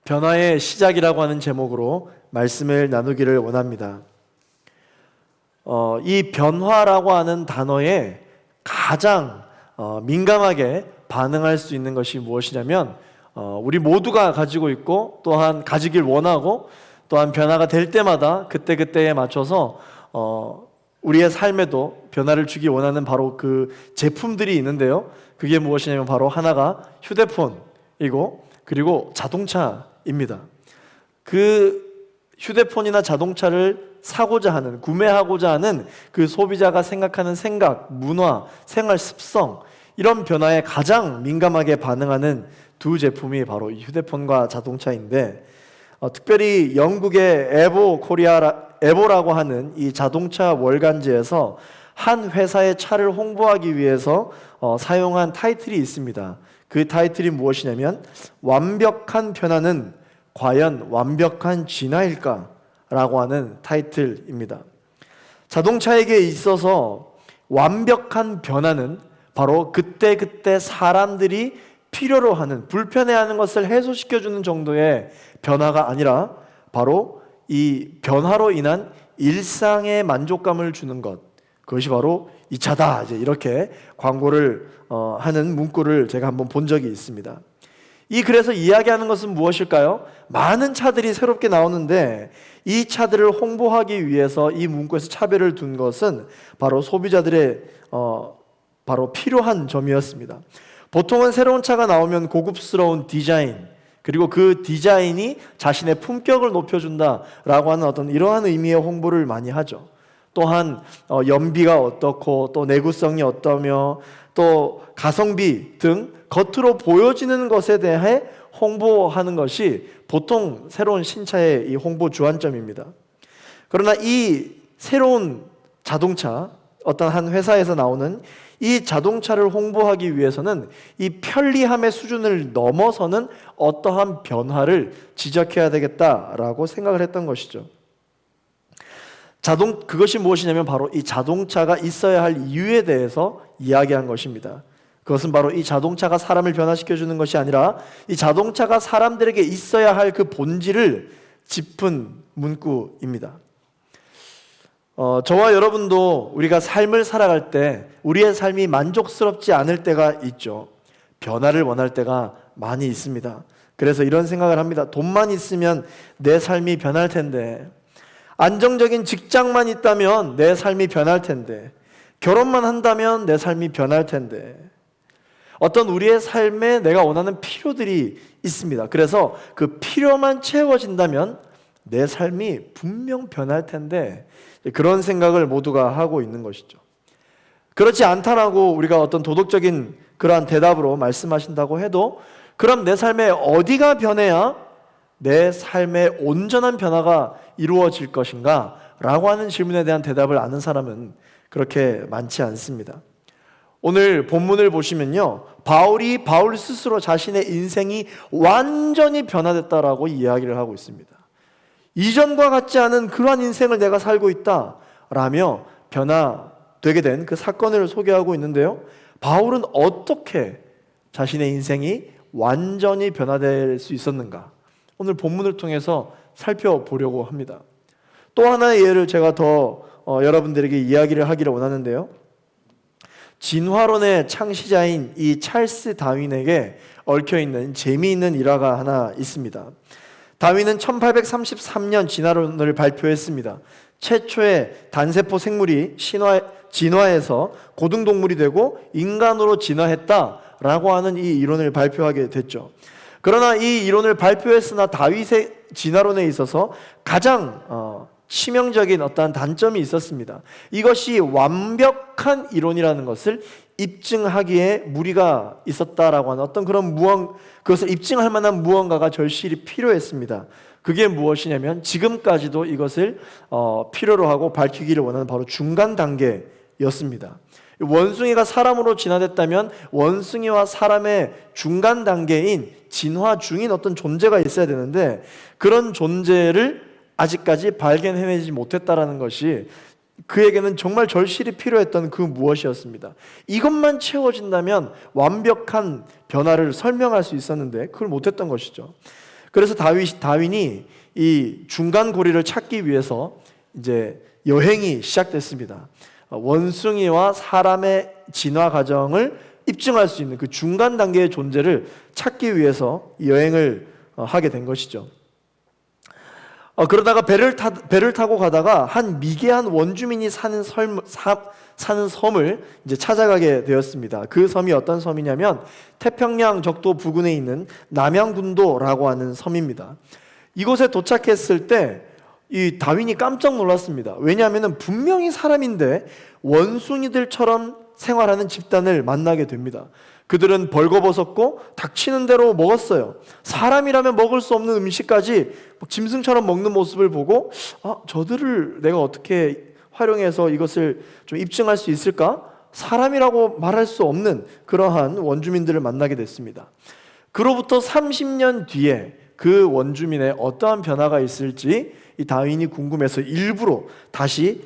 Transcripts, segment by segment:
변화의 시작이라고 하는 제목으로 말씀을 나누기를 원합니다. 이 변화라고 하는 단어에 가장 민감하게 반응할 수 있는 것이 무엇이냐면 우리 모두가 가지고 있고 또한 가지길 원하고 또한 변화가 될 때마다 그때그때에 맞춰서 우리의 삶에도 변화를 주기 원하는 바로 그 제품들이 있는데요. 그게 무엇이냐면 바로 하나가 휴대폰이고 그리고 자동차입니다. 그 휴대폰이나 자동차를 사고자 하는, 구매하고자 하는 그 소비자가 생각하는 생각, 문화, 생활 습성, 이런 변화에 가장 민감하게 반응하는 두 제품이 바로 이 휴대폰과 자동차인데, 특별히 영국의 에보라고 하는 이 자동차 월간지에서 한 회사의 차를 홍보하기 위해서 사용한 타이틀이 있습니다. 그 타이틀이 무엇이냐면 완벽한 변화는 과연 완벽한 진화일까? 라고 하는 타이틀입니다. 자동차에게 있어서 완벽한 변화는 바로 그때그때 사람들이 필요로 하는, 불편해하는 것을 해소시켜주는 정도의 변화가 아니라 바로 이 변화로 인한 일상의 만족감을 주는 것, 그것이 바로 이 차다, 이렇게 광고를 하는 문구를 제가 한번 본 적이 있습니다. 이 글에서 이야기하는 것은 무엇일까요? 많은 차들이 새롭게 나오는데 이 차들을 홍보하기 위해서 이 문구에서 차별을 둔 것은 바로 소비자들의 바로 필요한 점이었습니다. 보통은 새로운 차가 나오면 고급스러운 디자인, 그리고 그 디자인이 자신의 품격을 높여준다라고 하는 어떤 이러한 의미의 홍보를 많이 하죠. 또한 연비가 어떻고 또 내구성이 어떠며 또 가성비 등 겉으로 보여지는 것에 대해 홍보하는 것이 보통 새로운 신차의 이 홍보 주안점입니다. 그러나 이 새로운 자동차, 어떤 한 회사에서 나오는 이 자동차를 홍보하기 위해서는 이 편리함의 수준을 넘어서는 어떠한 변화를 지적해야 되겠다라고 생각을 했던 것이죠. 그것이 무엇이냐면 바로 이 자동차가 있어야 할 이유에 대해서 이야기한 것입니다. 그것은 바로 이 자동차가 사람을 변화시켜주는 것이 아니라 이 자동차가 사람들에게 있어야 할 그 본질을 짚은 문구입니다. 저와 여러분도 우리가 삶을 살아갈 때 우리의 삶이 만족스럽지 않을 때가 있죠. 변화를 원할 때가 많이 있습니다. 그래서 이런 생각을 합니다. 돈만 있으면 내 삶이 변할 텐데, 안정적인 직장만 있다면 내 삶이 변할 텐데, 결혼만 한다면 내 삶이 변할 텐데, 어떤 우리의 삶에 내가 원하는 필요들이 있습니다. 그래서 그 필요만 채워진다면 내 삶이 분명 변할 텐데, 그런 생각을 모두가 하고 있는 것이죠. 그렇지 않다라고 우리가 어떤 도덕적인 그러한 대답으로 말씀하신다고 해도, 그럼 내 삶에 어디가 변해야 내 삶의 온전한 변화가 이루어질 것인가? 라고 하는 질문에 대한 대답을 아는 사람은 그렇게 많지 않습니다. 오늘 본문을 보시면요, 바울 스스로 자신의 인생이 완전히 변화됐다라고 이야기를 하고 있습니다. 이전과 같지 않은 그러한 인생을 내가 살고 있다 라며 변화되게 된 그 사건을 소개하고 있는데요, 바울은 어떻게 자신의 인생이 완전히 변화될 수 있었는가? 오늘 본문을 통해서 살펴보려고 합니다. 또 하나의 예를 제가 더 여러분들에게 이야기를 하기를 원하는데요, 진화론의 창시자인 이 찰스 다윈에게 얽혀있는 재미있는 일화가 하나 있습니다. 다윈은 1833년 진화론을 발표했습니다. 최초의 단세포 생물이 진화해서 고등동물이 되고 인간으로 진화했다 라고 하는 이 이론을 발표하게 됐죠. 그러나 이 이론을 발표했으나 다윗의 진화론에 있어서 가장 치명적인 어떠한 단점이 있었습니다. 이것이 완벽한 이론이라는 것을 입증하기에 무리가 있었다라고 하는 어떤 그런 그것을 입증할 만한 무언가가 절실히 필요했습니다. 그게 무엇이냐면 지금까지도 이것을 필요로 하고 밝히기를 원하는 바로 중간 단계였습니다. 원숭이가 사람으로 진화됐다면 원숭이와 사람의 중간 단계인 진화 중인 어떤 존재가 있어야 되는데 그런 존재를 아직까지 발견해내지 못했다라는 것이 그에게는 정말 절실히 필요했던 그 무엇이었습니다. 이것만 채워진다면 완벽한 변화를 설명할 수 있었는데 그걸 못했던 것이죠. 그래서 다윈이 이 중간 고리를 찾기 위해서 이제 여행이 시작됐습니다. 원숭이와 사람의 진화 과정을 입증할 수 있는 그 중간 단계의 존재를 찾기 위해서 여행을 하게 된 것이죠. 그러다가 배를 타고 가다가 한 미개한 원주민이 사는 섬을 이제 찾아가게 되었습니다. 그 섬이 어떤 섬이냐면 태평양 적도 부근에 있는 남양군도라고 하는 섬입니다. 이곳에 도착했을 때 이 다윈이 깜짝 놀랐습니다. 왜냐하면 분명히 사람인데 원숭이들처럼 생활하는 집단을 만나게 됩니다. 그들은 벌거벗었고 닥치는 대로 먹었어요. 사람이라면 먹을 수 없는 음식까지 짐승처럼 먹는 모습을 보고 저들을 내가 어떻게 활용해서 이것을 좀 입증할 수 있을까? 사람이라고 말할 수 없는 그러한 원주민들을 만나게 됐습니다. 그로부터 30년 뒤에 그 원주민의 어떠한 변화가 있을지 이 다윈이 궁금해서 일부러 다시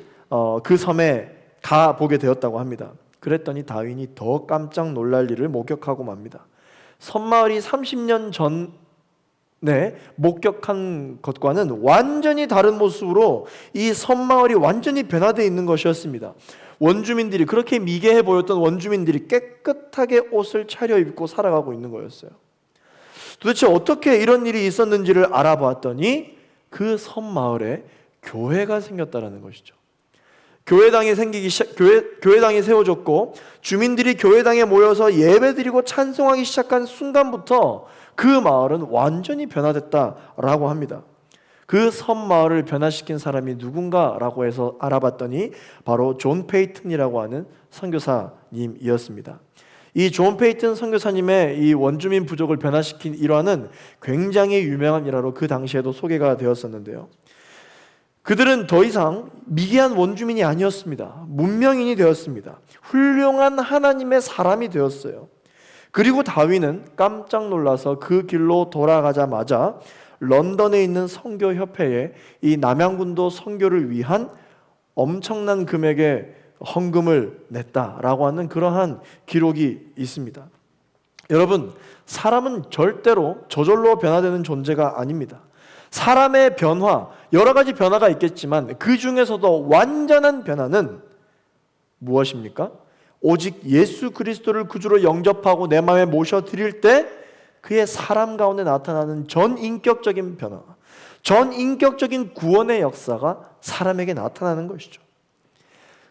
그 섬에 가보게 되었다고 합니다. 그랬더니 다윈이 더 깜짝 놀랄 일을 목격하고 맙니다. 섬마을이 30년 전에 목격한 것과는 완전히 다른 모습으로 이 섬마을이 완전히 변화되어 있는 것이었습니다. 원주민들이 그렇게 미개해 보였던 원주민들이 깨끗하게 옷을 차려입고 살아가고 있는 거였어요. 도대체 어떻게 이런 일이 있었는지를 알아봤더니 그 섬마을에 교회가 생겼다는 것이죠. 교회당이 세워졌고 주민들이 교회당에 모여서 예배드리고 찬송하기 시작한 순간부터 그 마을은 완전히 변화됐다라고 합니다. 그 섬마을을 변화시킨 사람이 누군가라고 해서 알아봤더니 바로 존 페이튼이라고 하는 선교사님이었습니다. 이 존 페이튼 선교사님의 이 원주민 부족을 변화시킨 일화는 굉장히 유명한 일화로 그 당시에도 소개가 되었었는데요. 그들은 더 이상 미개한 원주민이 아니었습니다. 문명인이 되었습니다. 훌륭한 하나님의 사람이 되었어요. 그리고 다윈은 깜짝 놀라서 그 길로 돌아가자마자 런던에 있는 선교협회에 이 남양군도 선교를 위한 엄청난 금액의 헌금을 냈다라고 하는 그러한 기록이 있습니다. 여러분, 사람은 절대로 저절로 변화되는 존재가 아닙니다. 사람의 변화, 여러 가지 변화가 있겠지만 그 중에서도 완전한 변화는 무엇입니까? 오직 예수 그리스도를 구주로 영접하고 내 마음에 모셔드릴 때 그의 사람 가운데 나타나는 전인격적인 변화, 전인격적인 구원의 역사가 사람에게 나타나는 것이죠.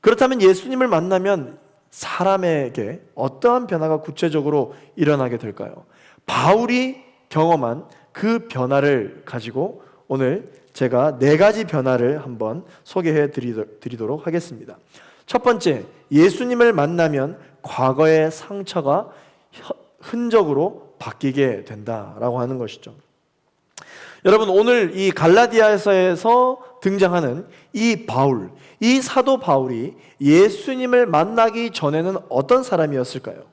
그렇다면 예수님을 만나면 사람에게 어떠한 변화가 구체적으로 일어나게 될까요? 바울이 경험한 그 변화를 가지고 오늘 제가 4가지 변화를 한번 소개해 드리도록 하겠습니다. 첫 번째, 예수님을 만나면 과거의 상처가 흔적으로 바뀌게 된다라고 하는 것이죠. 여러분, 오늘 이 갈라디아서에서 등장하는 이 바울, 이 사도 바울이 예수님을 만나기 전에는 어떤 사람이었을까요?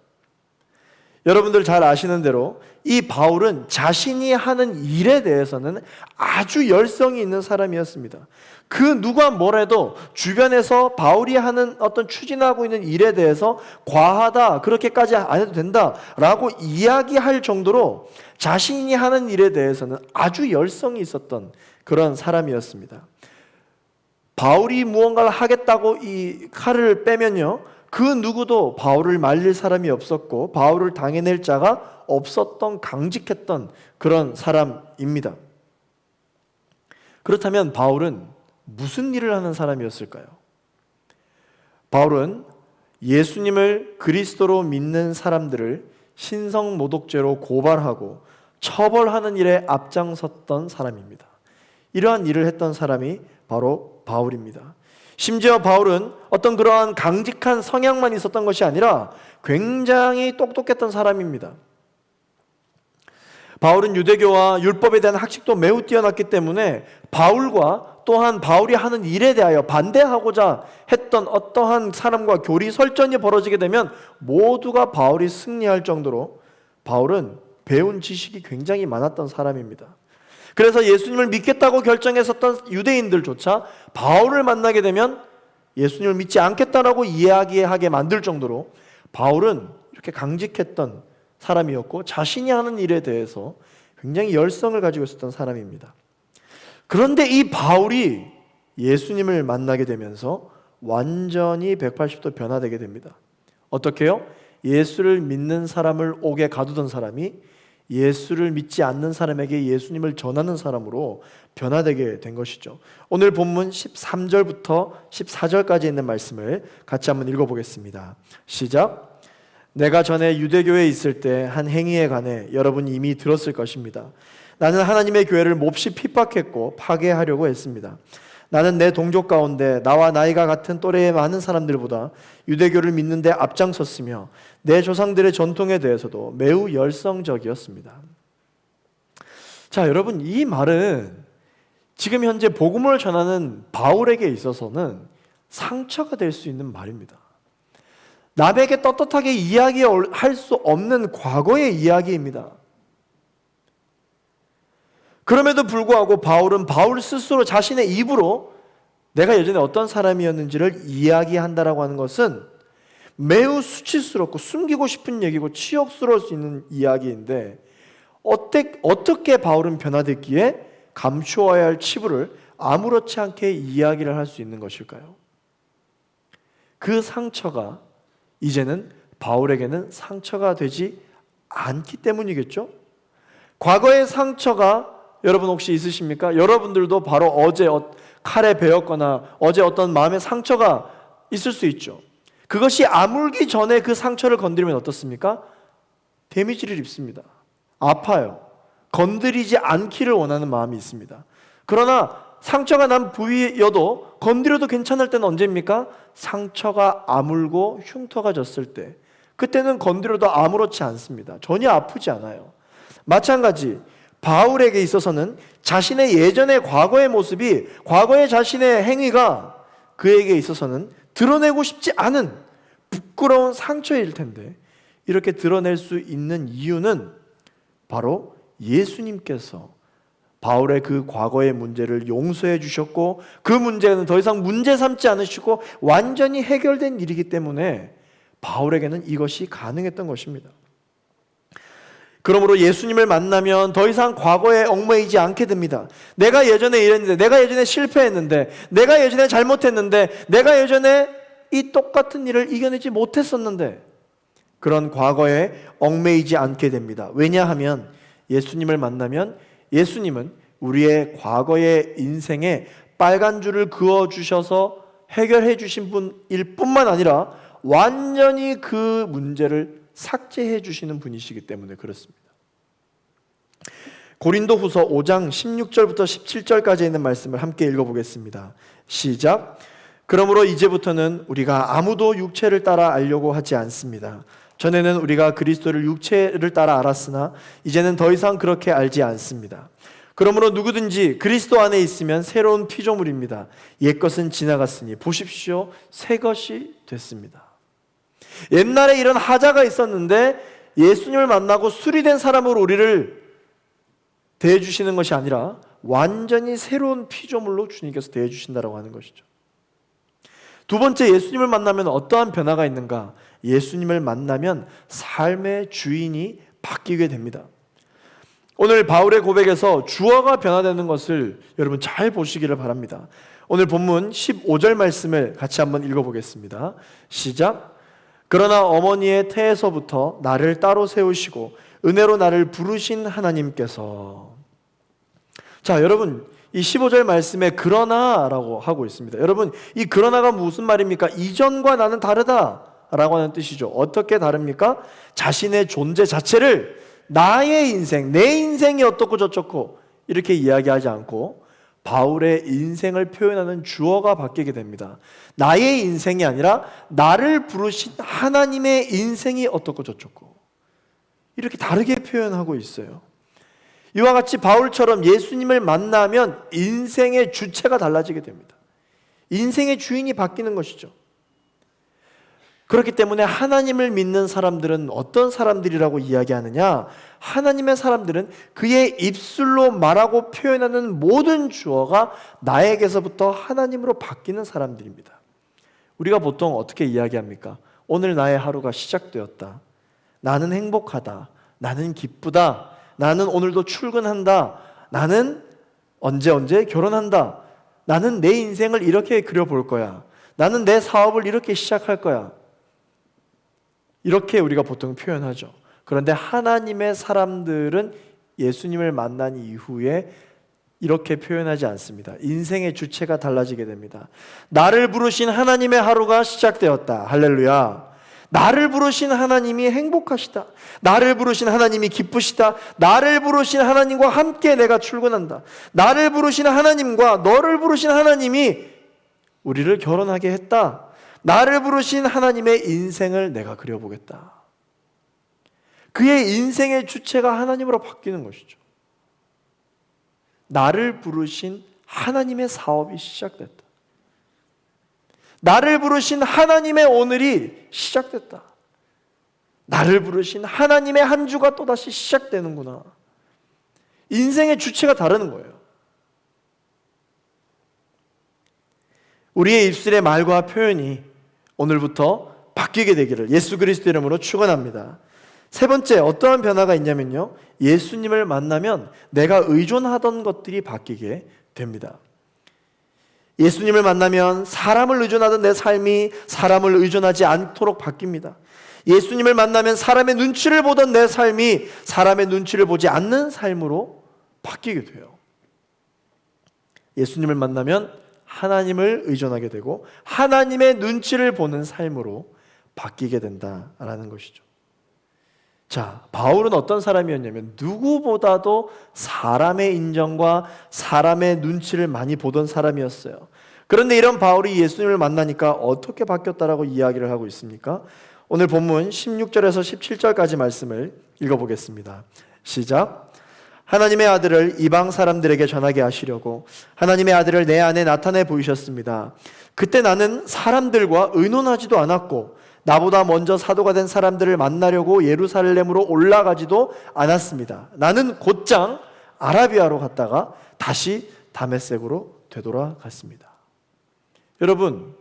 여러분들 잘 아시는 대로 이 바울은 자신이 하는 일에 대해서는 아주 열성이 있는 사람이었습니다. 그 누가 뭐래도 주변에서 바울이 하는 어떤 추진하고 있는 일에 대해서 과하다, 그렇게까지 안 해도 된다라고 이야기할 정도로 자신이 하는 일에 대해서는 아주 열성이 있었던 그런 사람이었습니다. 바울이 무언가를 하겠다고 이 칼을 빼면요, 그 누구도 바울을 말릴 사람이 없었고 바울을 당해낼 자가 없었던 강직했던 그런 사람입니다. 그렇다면 바울은 무슨 일을 하는 사람이었을까요? 바울은 예수님을 그리스도로 믿는 사람들을 신성모독죄로 고발하고 처벌하는 일에 앞장섰던 사람입니다. 이러한 일을 했던 사람이 바로 바울입니다. 심지어 바울은 어떤 그러한 강직한 성향만 있었던 것이 아니라 굉장히 똑똑했던 사람입니다. 바울은 유대교와 율법에 대한 학식도 매우 뛰어났기 때문에 바울과 또한 바울이 하는 일에 대하여 반대하고자 했던 어떠한 사람과 교리 설전이 벌어지게 되면 모두가 바울이 승리할 정도로 바울은 배운 지식이 굉장히 많았던 사람입니다. 그래서 예수님을 믿겠다고 결정했었던 유대인들조차 바울을 만나게 되면 예수님을 믿지 않겠다라고 이야기하게 만들 정도로 바울은 이렇게 강직했던 사람이었고 자신이 하는 일에 대해서 굉장히 열성을 가지고 있었던 사람입니다. 그런데 이 바울이 예수님을 만나게 되면서 완전히 180도 변화되게 됩니다. 어떻게요? 예수를 믿는 사람을 옥에 가두던 사람이 예수를 믿지 않는 사람에게 예수님을 전하는 사람으로 변화되게 된 것이죠. 오늘 본문 13절부터 14절까지 있는 말씀을 같이 한번 읽어보겠습니다. 시작. 내가 전에 유대교에 있을 때 한 행위에 관해 여러분이 이미 들었을 것입니다. 나는 하나님의 교회를 몹시 핍박했고 파괴하려고 했습니다. 나는 내 동족 가운데 나와 나이가 같은 또래의 많은 사람들보다 유대교를 믿는 데 앞장섰으며 내 조상들의 전통에 대해서도 매우 열성적이었습니다. 자, 여러분, 이 말은 지금 현재 복음을 전하는 바울에게 있어서는 상처가 될 수 있는 말입니다. 남에게 떳떳하게 이야기할 수 없는 과거의 이야기입니다. 그럼에도 불구하고 바울은 바울 스스로 자신의 입으로 내가 예전에 어떤 사람이었는지를 이야기한다라고 하는 것은 매우 수치스럽고 숨기고 싶은 얘기고 치욕스러울 수 있는 이야기인데 어떻게 바울은 변화됐기에 감추어야 할 치부를 아무렇지 않게 이야기를 할 수 있는 것일까요? 그 상처가 이제는 바울에게는 상처가 되지 않기 때문이겠죠? 과거의 상처가 여러분 혹시 있으십니까? 여러분들도 바로 어제 칼에 베었거나 어제 어떤 마음의 상처가 있을 수 있죠. 그것이 아물기 전에 그 상처를 건드리면 어떻습니까? 데미지를 입습니다. 아파요. 건드리지 않기를 원하는 마음이 있습니다. 그러나 상처가 난 부위여도 건드려도 괜찮을 때는 언제입니까? 상처가 아물고 흉터가 졌을 때, 그때는 건드려도 아무렇지 않습니다. 전혀 아프지 않아요. 마찬가지 바울에게 있어서는 자신의 예전의 과거의 모습이, 과거의 자신의 행위가 그에게 있어서는 드러내고 싶지 않은 부끄러운 상처일 텐데, 이렇게 드러낼 수 있는 이유는 바로 예수님께서 바울의 그 과거의 문제를 용서해 주셨고 그 문제는 더 이상 문제 삼지 않으시고 완전히 해결된 일이기 때문에 바울에게는 이것이 가능했던 것입니다. 그러므로 예수님을 만나면 더 이상 과거에 얽매이지 않게 됩니다. 내가 예전에 이랬는데, 내가 예전에 실패했는데, 내가 예전에 잘못했는데, 내가 예전에 이 똑같은 일을 이겨내지 못했었는데, 그런 과거에 얽매이지 않게 됩니다. 왜냐하면 예수님을 만나면 예수님은 우리의 과거의 인생에 빨간 줄을 그어주셔서 해결해 주신 분일 뿐만 아니라 완전히 그 문제를 삭제해 주시는 분이시기 때문에 그렇습니다. 고린도후서 5장 16절부터 17절까지 있는 말씀을 함께 읽어보겠습니다. 시작. 그러므로 이제부터는 우리가 아무도 육체를 따라 알려고 하지 않습니다. 전에는 우리가 그리스도를 육체를 따라 알았으나 이제는 더 이상 그렇게 알지 않습니다. 그러므로 누구든지 그리스도 안에 있으면 새로운 피조물입니다. 옛것은 지나갔으니 보십시오, 새 것이 됐습니다. 옛날에 이런 하자가 있었는데 예수님을 만나고 수리된 사람으로 우리를 대해주시는 것이 아니라 완전히 새로운 피조물로 주님께서 대해주신다고 하는 것이죠. 두 번째, 예수님을 만나면 어떠한 변화가 있는가? 예수님을 만나면 삶의 주인이 바뀌게 됩니다. 오늘 바울의 고백에서 주어가 변화되는 것을 여러분 잘 보시기를 바랍니다. 오늘 본문 15절 말씀을 같이 한번 읽어보겠습니다. 시작. 그러나 어머니의 태에서부터 나를 따로 세우시고 은혜로 나를 부르신 하나님께서. 자, 여러분 이 15절 말씀에 그러나라고 하고 있습니다. 여러분 이 그러나가 무슨 말입니까? 이전과 나는 다르다 라고 하는 뜻이죠. 어떻게 다릅니까? 자신의 존재 자체를 나의 인생, 내 인생이 어떻고 저쩌고 이렇게 이야기하지 않고 바울의 인생을 표현하는 주어가 바뀌게 됩니다. 나의 인생이 아니라 나를 부르신 하나님의 인생이 어떻고 저쩌고 이렇게 다르게 표현하고 있어요. 이와 같이 바울처럼 예수님을 만나면 인생의 주체가 달라지게 됩니다. 인생의 주인이 바뀌는 것이죠. 그렇기 때문에 하나님을 믿는 사람들은 어떤 사람들이라고 이야기하느냐? 하나님의 사람들은 그의 입술로 말하고 표현하는 모든 주어가 나에게서부터 하나님으로 바뀌는 사람들입니다. 우리가 보통 어떻게 이야기합니까? 오늘 나의 하루가 시작되었다. 나는 행복하다. 나는 기쁘다. 나는 오늘도 출근한다. 나는 언제 결혼한다. 나는 내 인생을 이렇게 그려볼 거야. 나는 내 사업을 이렇게 시작할 거야. 이렇게 우리가 보통 표현하죠. 그런데 하나님의 사람들은 예수님을 만난 이후에 이렇게 표현하지 않습니다. 인생의 주체가 달라지게 됩니다. 나를 부르신 하나님의 하루가 시작되었다. 할렐루야. 나를 부르신 하나님이 행복하시다. 나를 부르신 하나님이 기쁘시다. 나를 부르신 하나님과 함께 내가 출근한다. 나를 부르신 하나님과 너를 부르신 하나님이 우리를 결혼하게 했다. 나를 부르신 하나님의 인생을 내가 그려보겠다. 그의 인생의 주체가 하나님으로 바뀌는 것이죠. 나를 부르신 하나님의 사업이 시작됐다. 나를 부르신 하나님의 오늘이 시작됐다. 나를 부르신 하나님의 한 주가 또다시 시작되는구나. 인생의 주체가 다르는 거예요. 우리의 입술의 말과 표현이 오늘부터 바뀌게 되기를 예수 그리스도 이름으로 축원합니다. 세 번째, 어떠한 변화가 있냐면요, 예수님을 만나면 내가 의존하던 것들이 바뀌게 됩니다. 예수님을 만나면 사람을 의존하던 내 삶이 사람을 의존하지 않도록 바뀝니다. 예수님을 만나면 사람의 눈치를 보던 내 삶이 사람의 눈치를 보지 않는 삶으로 바뀌게 돼요. 예수님을 만나면 하나님을 의존하게 되고 하나님의 눈치를 보는 삶으로 바뀌게 된다라는 것이죠. 자, 바울은 어떤 사람이었냐면 누구보다도 사람의 인정과 사람의 눈치를 많이 보던 사람이었어요. 그런데 이런 바울이 예수님을 만나니까 어떻게 바뀌었다라고 이야기를 하고 있습니까? 오늘 본문 16절에서 17절까지 말씀을 읽어보겠습니다. 시작. 하나님의 아들을 이방 사람들에게 전하게 하시려고 하나님의 아들을 내 안에 나타내 보이셨습니다. 그때 나는 사람들과 의논하지도 않았고 나보다 먼저 사도가 된 사람들을 만나려고 예루살렘으로 올라가지도 않았습니다. 나는 곧장 아라비아로 갔다가 다시 다메섹으로 되돌아갔습니다. 여러분,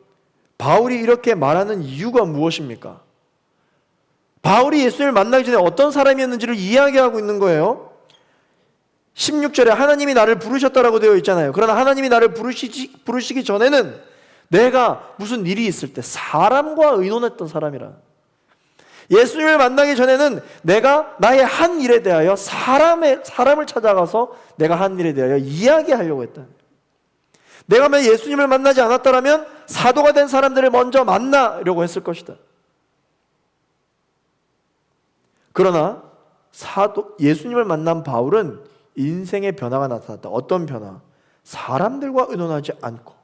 바울이 이렇게 말하는 이유가 무엇입니까? 바울이 예수님을 만나기 전에 어떤 사람이었는지를 이야기하고 있는 거예요. 16절에 하나님이 나를 부르셨다라고 되어 있잖아요. 그러나 하나님이 나를 부르시기 전에는 내가 무슨 일이 있을 때 사람과 의논했던 사람이라. 예수님을 만나기 전에는 내가 나의 한 일에 대하여 사람을 찾아가서 내가 한 일에 대하여 이야기하려고 했다. 내가 만약 예수님을 만나지 않았다면 사도가 된 사람들을 먼저 만나려고 했을 것이다. 그러나 예수님을 만난 바울은 인생의 변화가 나타났다. 어떤 변화? 사람들과 의논하지 않고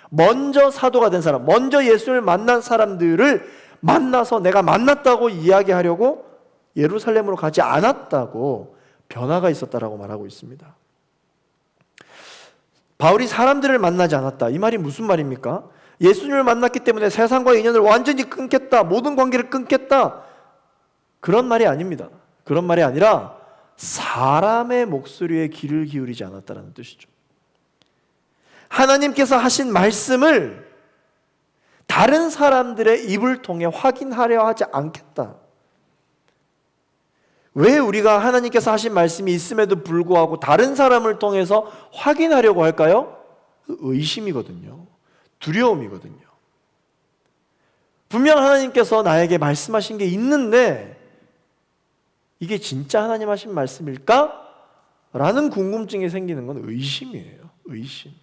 먼저 사도가 된 사람, 먼저 예수님을 만난 사람들을 만나서 내가 만났다고 이야기하려고 예루살렘으로 가지 않았다고 변화가 있었다라고 말하고 있습니다. 바울이 사람들을 만나지 않았다. 이 말이 무슨 말입니까? 예수님을 만났기 때문에 세상과 인연을 완전히 끊겠다. 모든 관계를 끊겠다. 그런 말이 아닙니다. 그런 말이 아니라 사람의 목소리에 귀를 기울이지 않았다는 뜻이죠. 하나님께서 하신 말씀을 다른 사람들의 입을 통해 확인하려 하지 않겠다. 왜 우리가 하나님께서 하신 말씀이 있음에도 불구하고 다른 사람을 통해서 확인하려고 할까요? 의심이거든요. 두려움이거든요. 분명 하나님께서 나에게 말씀하신 게 있는데 이게 진짜 하나님 하신 말씀일까? 라는 궁금증이 생기는 건 의심이에요. 의심.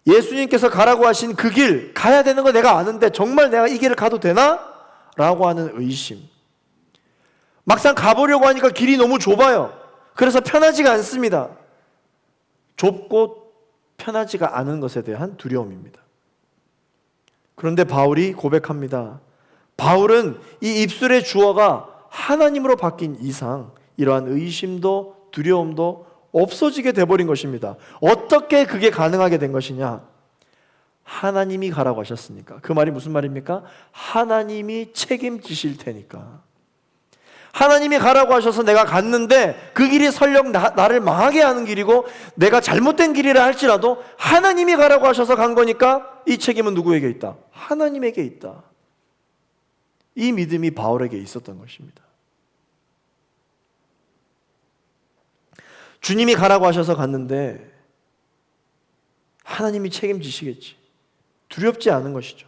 예수님께서 가라고 하신 그 길, 가야 되는 거 내가 아는데 정말 내가 이 길을 가도 되나? 라고 하는 의심. 막상 가보려고 하니까 길이 너무 좁아요. 그래서 편하지가 않습니다. 좁고 편하지가 않은 것에 대한 두려움입니다. 그런데 바울이 고백합니다. 바울은 이 입술의 주어가 하나님으로 바뀐 이상 이러한 의심도 두려움도 없어지게 돼버린 것입니다. 어떻게 그게 가능하게 된 것이냐? 하나님이 가라고 하셨으니까. 그 말이 무슨 말입니까? 하나님이 책임지실 테니까. 하나님이 가라고 하셔서 내가 갔는데 그 길이 설령 나를 망하게 하는 길이고 내가 잘못된 길이라 할지라도 하나님이 가라고 하셔서 간 거니까 이 책임은 누구에게 있다? 하나님에게 있다. 이 믿음이 바울에게 있었던 것입니다. 주님이 가라고 하셔서 갔는데 하나님이 책임지시겠지. 두렵지 않은 것이죠.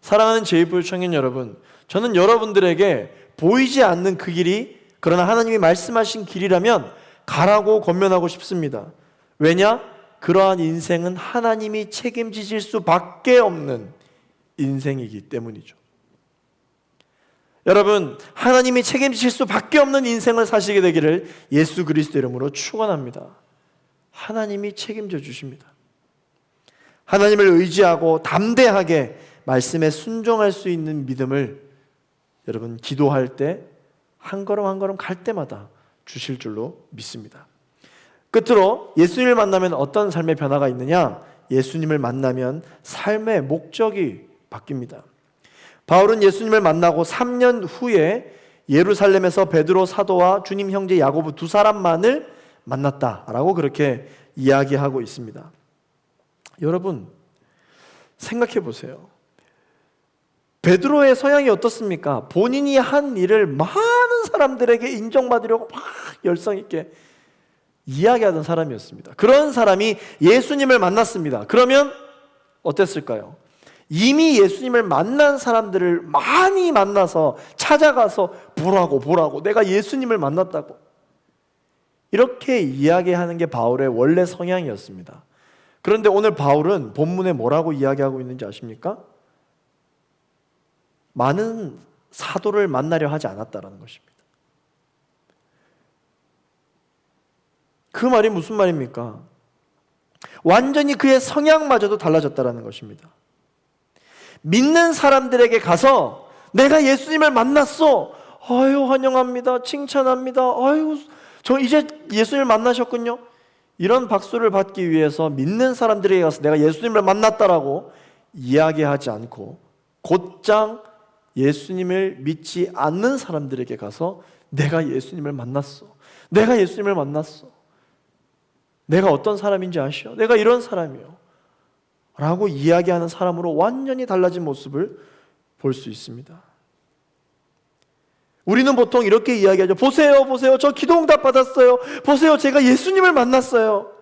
사랑하는 제2부의 청년 여러분, 저는 여러분들에게 보이지 않는 그 길이 그러나 하나님이 말씀하신 길이라면 가라고 권면하고 싶습니다. 왜냐? 그러한 인생은 하나님이 책임지실 수밖에 없는 인생이기 때문이죠. 여러분, 하나님이 책임지실 수밖에 없는 인생을 사시게 되기를 예수 그리스도 이름으로 축원합니다. 하나님이 책임져 주십니다. 하나님을 의지하고 담대하게 말씀에 순종할 수 있는 믿음을 여러분 기도할 때 한 걸음 한 걸음 갈 때마다 주실 줄로 믿습니다. 끝으로 예수님을 만나면 어떤 삶의 변화가 있느냐? 예수님을 만나면 삶의 목적이 바뀝니다. 바울은 예수님을 만나고 3년 후에 예루살렘에서 베드로 사도와 주님 형제 야고보 두 사람만을 만났다라고 그렇게 이야기하고 있습니다. 여러분 생각해 보세요. 베드로의 성향이 어떻습니까? 본인이 한 일을 많은 사람들에게 인정받으려고 막 열성 있게 이야기하던 사람이었습니다. 그런 사람이 예수님을 만났습니다. 그러면 어땠을까요? 이미 예수님을 만난 사람들을 많이 만나서 찾아가서 보라고 내가 예수님을 만났다고 이렇게 이야기하는 게 바울의 원래 성향이었습니다. 그런데 오늘 바울은 본문에 뭐라고 이야기하고 있는지 아십니까? 많은 사도를 만나려 하지 않았다라는 것입니다. 그 말이 무슨 말입니까? 완전히 그의 성향마저도 달라졌다라는 것입니다. 믿는 사람들에게 가서 내가 예수님을 만났어. 아유 환영합니다. 칭찬합니다. 아유 저 이제 예수님을 만나셨군요. 이런 박수를 받기 위해서 믿는 사람들에게 가서 내가 예수님을 만났다라고 이야기하지 않고 곧장 예수님을 믿지 않는 사람들에게 가서 내가 예수님을 만났어. 내가 예수님을 만났어. 내가 어떤 사람인지 아시오? 내가 이런 사람이요. 라고 이야기하는 사람으로 완전히 달라진 모습을 볼 수 있습니다. 우리는 보통 이렇게 이야기하죠. 보세요. 저 기도응답 받았어요. 보세요. 제가 예수님을 만났어요.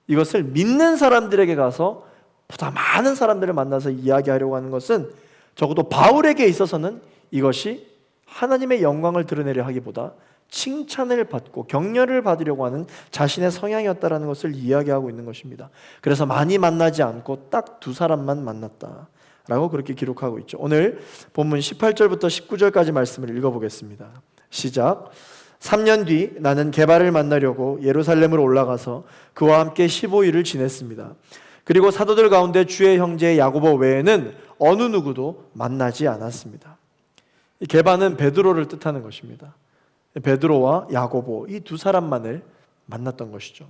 이것을 믿는 사람들에게 가서 보다 많은 사람들을 만나서 이야기하려고 하는 것은 적어도 바울에게 있어서는 이것이 하나님의 영광을 드러내려 하기보다 칭찬을 받고 격려를 받으려고 하는 자신의 성향이었다라는 것을 이야기하고 있는 것입니다. 그래서 많이 만나지 않고 딱 두 사람만 만났다라고 그렇게 기록하고 있죠. 오늘 본문 18절부터 19절까지 말씀을 읽어보겠습니다. 시작. 3년 뒤 나는 게바를 만나려고 예루살렘으로 올라가서 그와 함께 15일을 지냈습니다. 그리고 사도들 가운데 주의 형제 야고보 외에는 어느 누구도 만나지 않았습니다. 이 게바는 베드로를 뜻하는 것입니다. 베드로와 야고보 이 두 사람만을 만났던 것이죠.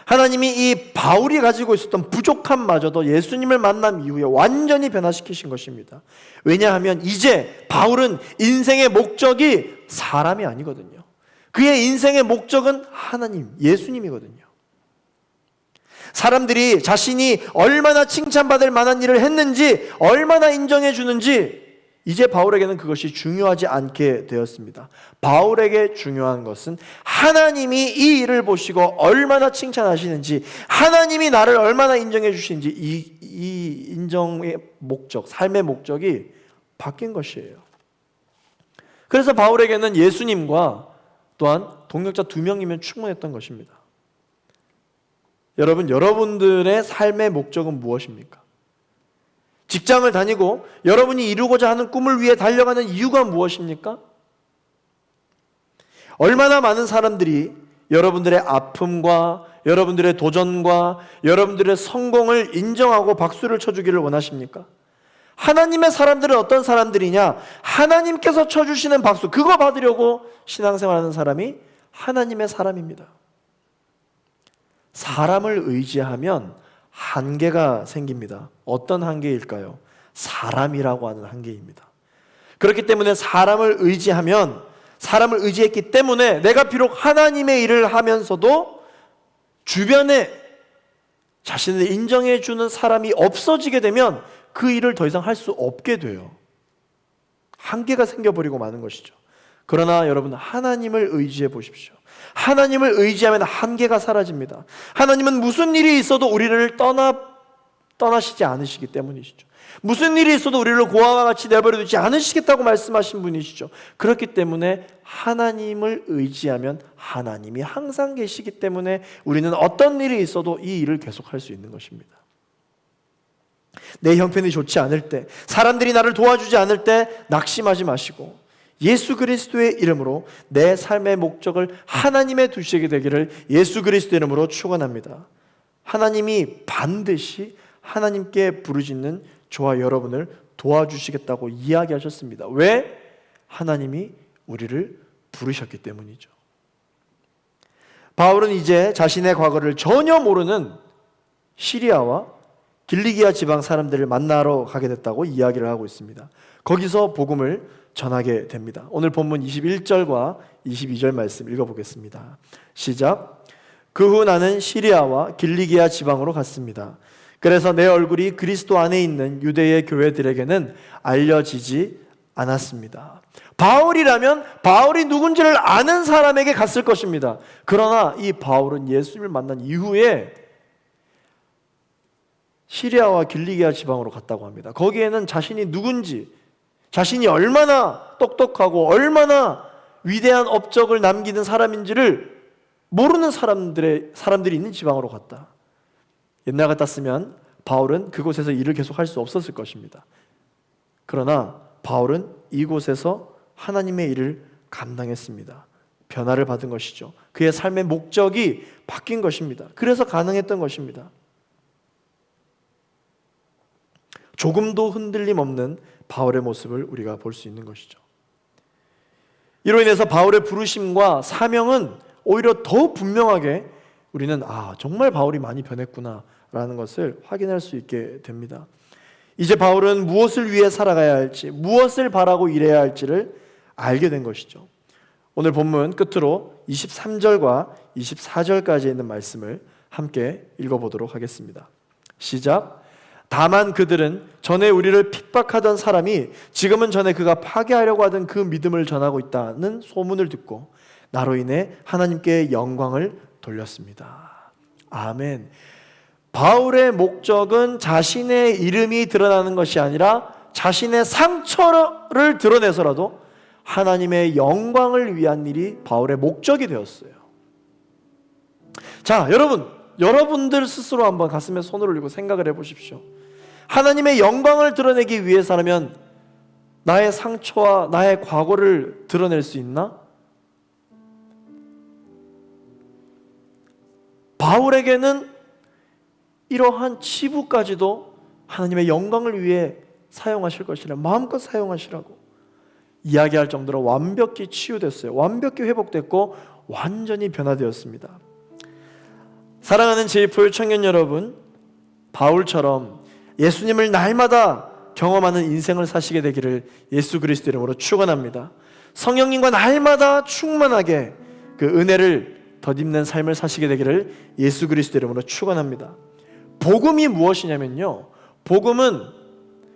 하나님이 이 바울이 가지고 있었던 부족함마저도 예수님을 만난 이후에 완전히 변화시키신 것입니다. 왜냐하면 이제 바울은 인생의 목적이 사람이 아니거든요. 그의 인생의 목적은 하나님, 예수님이거든요. 사람들이 자신이 얼마나 칭찬받을 만한 일을 했는지, 얼마나 인정해 주는지 이제 바울에게는 그것이 중요하지 않게 되었습니다. 바울에게 중요한 것은 하나님이 이 일을 보시고 얼마나 칭찬하시는지, 하나님이 나를 얼마나 인정해 주시는지, 이 인정의 목적, 삶의 목적이 바뀐 것이에요. 그래서 바울에게는 예수님과 또한 동역자 2명이면 충분했던 것입니다. 여러분, 여러분들의 삶의 목적은 무엇입니까? 직장을 다니고 여러분이 이루고자 하는 꿈을 위해 달려가는 이유가 무엇입니까? 얼마나 많은 사람들이 여러분들의 아픔과 여러분들의 도전과 여러분들의 성공을 인정하고 박수를 쳐주기를 원하십니까? 하나님의 사람들은 어떤 사람들이냐? 하나님께서 쳐주시는 박수, 그거 받으려고 신앙생활하는 사람이 하나님의 사람입니다. 사람을 의지하면 한계가 생깁니다. 어떤 한계일까요? 사람이라고 하는 한계입니다. 그렇기 때문에 사람을 의지했기 때문에 내가 비록 하나님의 일을 하면서도 주변에 자신을 인정해 주는 사람이 없어지게 되면 그 일을 더 이상 할 수 없게 돼요. 한계가 생겨버리고 마는 것이죠. 그러나 여러분, 하나님을 의지해 보십시오. 하나님을 의지하면 한계가 사라집니다. 하나님은 무슨 일이 있어도 우리를 떠나시지 않으시기 때문이시죠. 무슨 일이 있어도 우리를 고아와 같이 내버려 두지 않으시겠다고 말씀하신 분이시죠. 그렇기 때문에 하나님을 의지하면 하나님이 항상 계시기 때문에 우리는 어떤 일이 있어도 이 일을 계속할 수 있는 것입니다. 내 형편이 좋지 않을 때, 사람들이 나를 도와주지 않을 때 낙심하지 마시고 예수 그리스도의 이름으로 내 삶의 목적을 하나님에 두시게 되기를 예수 그리스도의 이름으로 축원합니다. 하나님이 반드시 하나님께 부르짖는 저와 여러분을 도와주시겠다고 이야기하셨습니다. 왜? 하나님이 우리를 부르셨기 때문이죠. 바울은 이제 자신의 과거를 전혀 모르는 시리아와 길리기아 지방 사람들을 만나러 가게 됐다고 이야기를 하고 있습니다. 거기서 복음을 전하게 됩니다. 오늘 본문 21절과 22절 말씀 읽어보겠습니다. 시작. 그 후 나는 시리아와 길리기아 지방으로 갔습니다. 그래서 내 얼굴이 그리스도 안에 있는 유대의 교회들에게는 알려지지 않았습니다. 바울이라면 바울이 누군지를 아는 사람에게 갔을 것입니다. 그러나 이 바울은 예수님을 만난 이후에 시리아와 길리기아 지방으로 갔다고 합니다. 거기에는 자신이 누군지, 자신이 얼마나 똑똑하고 얼마나 위대한 업적을 남기는 사람인지를 모르는 사람들이 있는 지방으로 갔다. 옛날 같았으면 바울은 그곳에서 일을 계속할 수 없었을 것입니다. 그러나 바울은 이곳에서 하나님의 일을 감당했습니다. 변화를 받은 것이죠. 그의 삶의 목적이 바뀐 것입니다. 그래서 가능했던 것입니다. 조금도 흔들림 없는 바울의 모습을 우리가 볼 수 있는 것이죠. 이로 인해서 바울의 부르심과 사명은 오히려 더 분명하게 우리는 정말 바울이 많이 변했구나 라는 것을 확인할 수 있게 됩니다. 이제 바울은 무엇을 위해 살아가야 할지, 무엇을 바라고 일해야 할지를 알게 된 것이죠. 오늘 본문 끝으로 23절과 24절까지 있는 말씀을 함께 읽어보도록 하겠습니다. 시작. 다만 그들은 전에 우리를 핍박하던 사람이 지금은 전에 그가 파괴하려고 하던 그 믿음을 전하고 있다는 소문을 듣고 나로 인해 하나님께 영광을 돌렸습니다. 아멘. 바울의 목적은 자신의 이름이 드러나는 것이 아니라 자신의 상처를 드러내서라도 하나님의 영광을 위한 일이 바울의 목적이 되었어요. 자, 여러분들 스스로 한번 가슴에 손을 올리고 생각을 해보십시오. 하나님의 영광을 드러내기 위해서라면 나의 상처와 나의 과거를 드러낼 수 있나? 바울에게는 이러한 치부까지도 하나님의 영광을 위해 사용하실 것이라 마음껏 사용하시라고 이야기할 정도로 완벽히 치유됐어요. 완벽히 회복됐고 완전히 변화되었습니다. 사랑하는 제2포유 청년 여러분, 바울처럼 예수님을 날마다 경험하는 인생을 사시게 되기를 예수 그리스도 이름으로 축원합니다. 성령님과 날마다 충만하게 그 은혜를 덧입는 삶을 사시게 되기를 예수 그리스도 이름으로 축원합니다. 복음이 무엇이냐면요, 복음은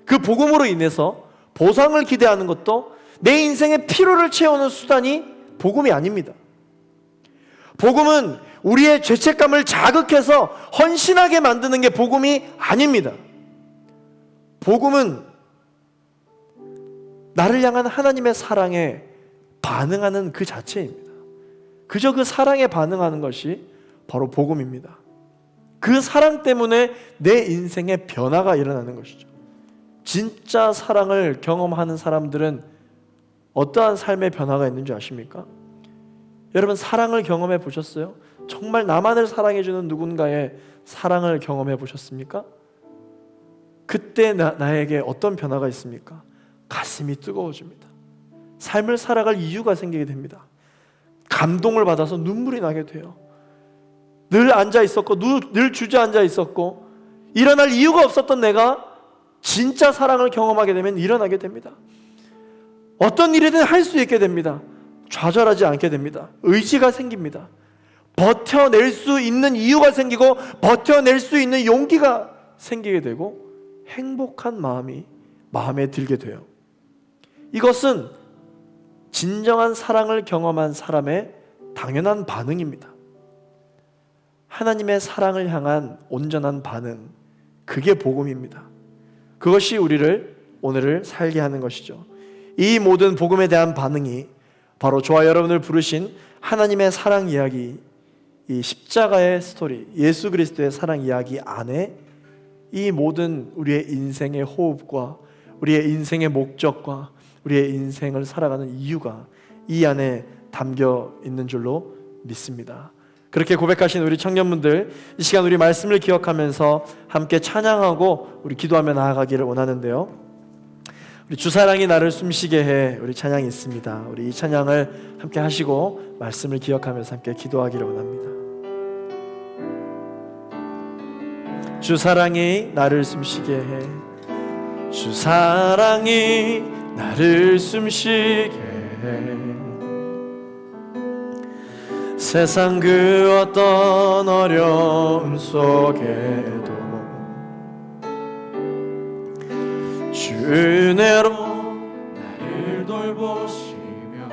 그 복음으로 인해서 보상을 기대하는 것도 내 인생의 피로를 채우는 수단이 복음이 아닙니다. 복음은 우리의 죄책감을 자극해서 헌신하게 만드는 게 복음이 아닙니다. 복음은 나를 향한 하나님의 사랑에 반응하는 그 자체입니다. 그저 그 사랑에 반응하는 것이 바로 복음입니다. 그 사랑 때문에 내 인생에 변화가 일어나는 것이죠. 진짜 사랑을 경험하는 사람들은 어떠한 삶의 변화가 있는지 아십니까? 여러분, 사랑을 경험해 보셨어요? 정말 나만을 사랑해주는 누군가의 사랑을 경험해 보셨습니까? 그때 나에게 어떤 변화가 있습니까? 가슴이 뜨거워집니다. 삶을 살아갈 이유가 생기게 됩니다. 감동을 받아서 눈물이 나게 돼요. 늘 앉아 있었고 늘 주저앉아 있었고 일어날 이유가 없었던 내가 진짜 사랑을 경험하게 되면 일어나게 됩니다. 어떤 일이든 할 수 있게 됩니다. 좌절하지 않게 됩니다. 의지가 생깁니다. 버텨낼 수 있는 이유가 생기고 버텨낼 수 있는 용기가 생기게 되고 행복한 마음에 들게 돼요. 이것은 진정한 사랑을 경험한 사람의 당연한 반응입니다. 하나님의 사랑을 향한 온전한 반응, 그게 복음입니다. 그것이 우리를 오늘을 살게 하는 것이죠. 이 모든 복음에 대한 반응이 바로 저와 여러분을 부르신 하나님의 사랑 이야기, 이 십자가의 스토리, 예수 그리스도의 사랑 이야기 안에 이 모든 우리의 인생의 호흡과 우리의 인생의 목적과 우리의 인생을 살아가는 이유가 이 안에 담겨 있는 줄로 믿습니다. 그렇게 고백하신 우리 청년분들, 이 시간 우리 말씀을 기억하면서 함께 찬양하고 우리 기도하며 나아가기를 원하는데요, 우리 주사랑이 나를 숨쉬게 해, 우리 찬양이 있습니다. 우리 이 찬양을 함께 하시고 말씀을 기억하면서 함께 기도하기를 원합니다. 주사랑이 나를 숨쉬게 해, 주사랑이 나를 숨쉬게 해, 세상 그 어떤 어려움 속에도 주 은혜로 나를 돌보시며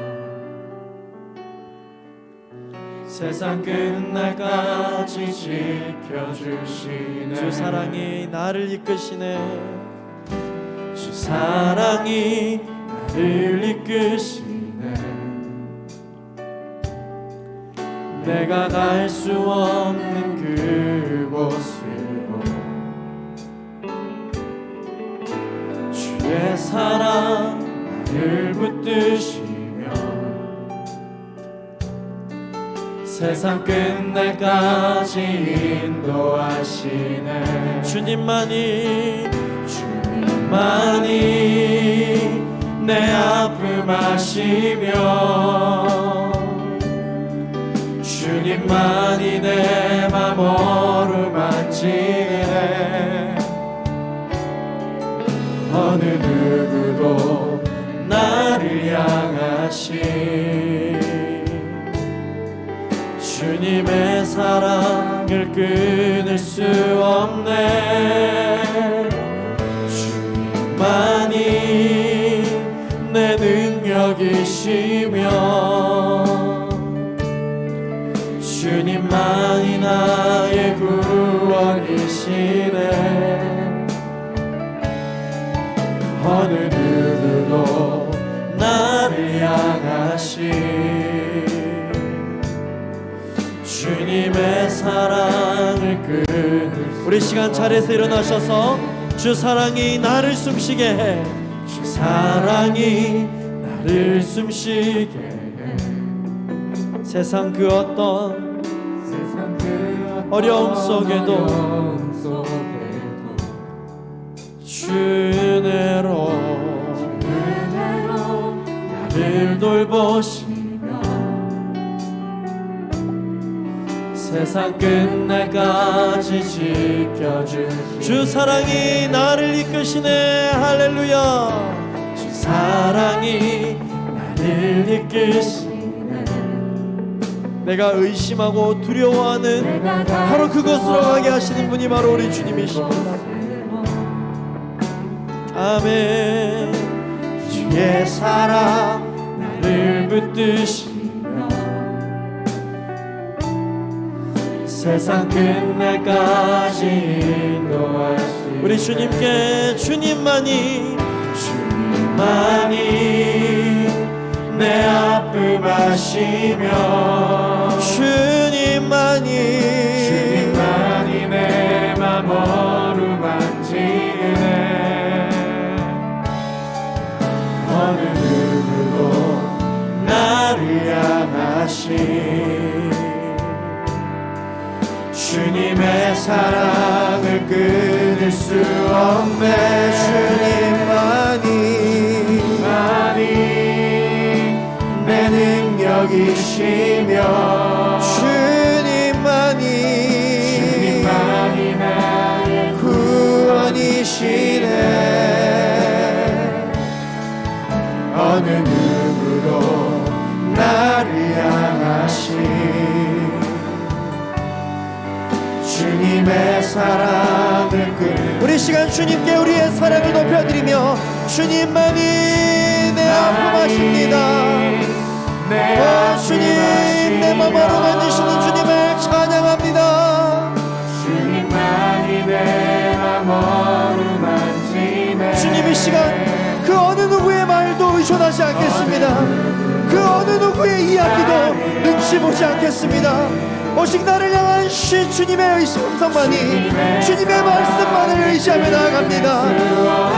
세상 끝날까지 지켜주시네. 주 사랑이 나를 이끄시네. 주 사랑이 나를 이끄시네. 내가 갈 수 없는 그곳으로 주의 사랑 나를 붙드시며 세상 끝날까지 인도하시네. 주님만이 내 아픔 아시며 주님만이 내 맘 어루만지네. 어느 누구도 나를 향하신 주님의 사랑을 끊을 수 없네. 주님만이 내 능력이시며 주님만이 나의 구원이시네. 어느 누구도 나를 향하신 주님의 사랑을 끊을. 우리 시간 차례에서 일어나셔서 주 사랑이 나를 숨쉬게 해, 주 사랑이 나를 숨쉬게 해, 세상 그 어떤 어려움 속에도 주 은혜로 나를 돌보시며 세상 끝날까지 지켜주시네. 주 사랑이 나를 이끄시네. 할렐루야. 주 사랑이 나를 이끄시네. 내가 의심하고 두려워하는 바로 그곳으로 가게 하시는 분이 바로 우리 주님이십니다. 아멘. 주의 사랑 나를 붙드시며 세상 끝날까지 인도하시네. 우리 주님께 주님만이 내 아픔 아시며 주님만이 내 어느 누구도 나를 향하신 주님의 사랑을 끊을 수 없네. 주님만이 내 능력이시며 주님만이 나의 구원이시네. 어느 누구도 나를 향하신 주님의 사랑을 우리 시간 주님께 우리의 사랑을 높여드리며 주님만이 내 아픔하십니다. 주님 내 맘 어루만지시는 주님을 찬양합니다. 주님만이 내 맘 어루만지네. 주님 이 시간 그 어느 누구의 말도 의존하지 않겠습니다. 그 어느 누구의 이야기도 눈치 보지 않겠습니다. 오직 나를 향한 주님의 음성만이, 주님의 말씀만을 의지하며 나아갑니다.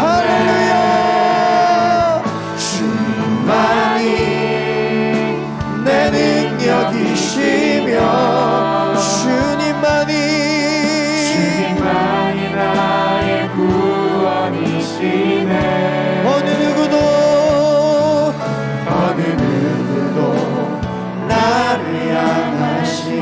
할렐루야. 주님만이 내 능력이시며 주님만이 나의 구원이시네. 어느 누구도 나를 향하신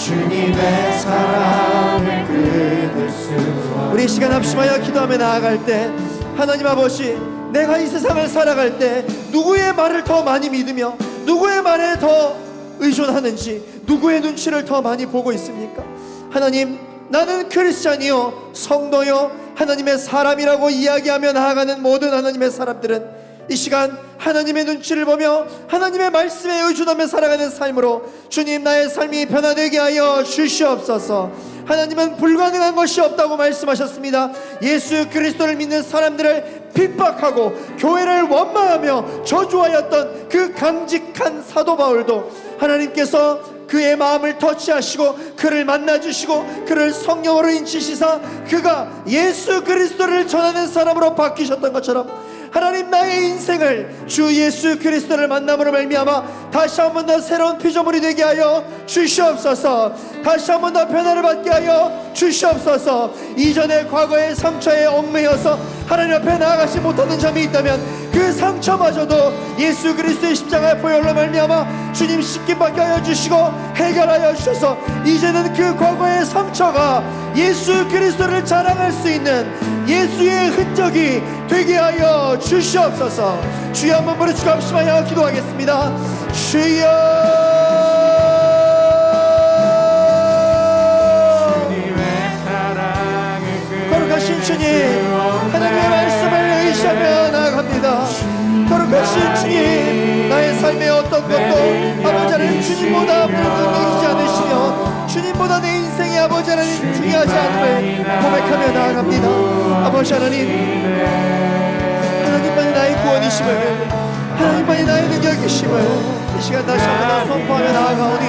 주님의 사랑을 끊을 수 없네. 우리 시간 합심하여 기도하며 나아갈 때 하나님 아버지, 내가 이 세상을 살아갈 때 누구의 말을 더 많이 믿으며 누구의 말에 더 의존하는지, 누구의 눈치를 더 많이 보고 있습니까? 하나님, 나는 크리스찬이요 성도요 하나님의 사람이라고 이야기하며 나아가는 모든 하나님의 사람들은 이 시간 하나님의 눈치를 보며 하나님의 말씀에 의존하며 살아가는 삶으로 주님 나의 삶이 변화되게 하여 주시옵소서. 하나님은 불가능한 것이 없다고 말씀하셨습니다. 예수 그리스도를 믿는 사람들을 핍박하고 교회를 원망하며 저주하였던 그 강직한 사도 바울도 하나님께서 그의 마음을 터치하시고 그를 만나주시고 그를 성령으로 인치시사 그가 예수 그리스도를 전하는 사람으로 바뀌셨던 것처럼 하나님 나의 인생을 주 예수 그리스도를 만남으로 말미암아 다시 한 번 더 새로운 피조물이 되게 하여 주시옵소서. 다시 한 번 더 변화를 받게 하여 주시옵소서. 이전의 과거의 상처에 얽매여서 하나님 앞에 나아가지 못하는 점이 있다면 그 상처마저도 예수 그리스도의 십자가의 보혈로 말미암아 주님 씻김받게 하여 주시고 해결하여 주셔서 이제는 그 과거의 상처가 예수 그리스도를 자랑할 수 있는 예수의 흔적이 되게 하여 주시옵소서. 주여 한번 부르시고 합심하여 기도하겠습니다. 주여, 거룩하신 주님, 하나님의 말씀을 의지하며 나아갑니다. 거룩하신 주님, 나의 삶의 어떤 것도 아버지 하나님 주님보다 능력이지 않으시며 주님보다 내 인생이 아버지 하나님 중요하지 않음을 고백하며 나아갑니다. 아버지 하나님, 하나님만이 나의 구원이심을, 하나님만이 나의 능력이심을 이 시간 다시 한번 선포하며 나아가오니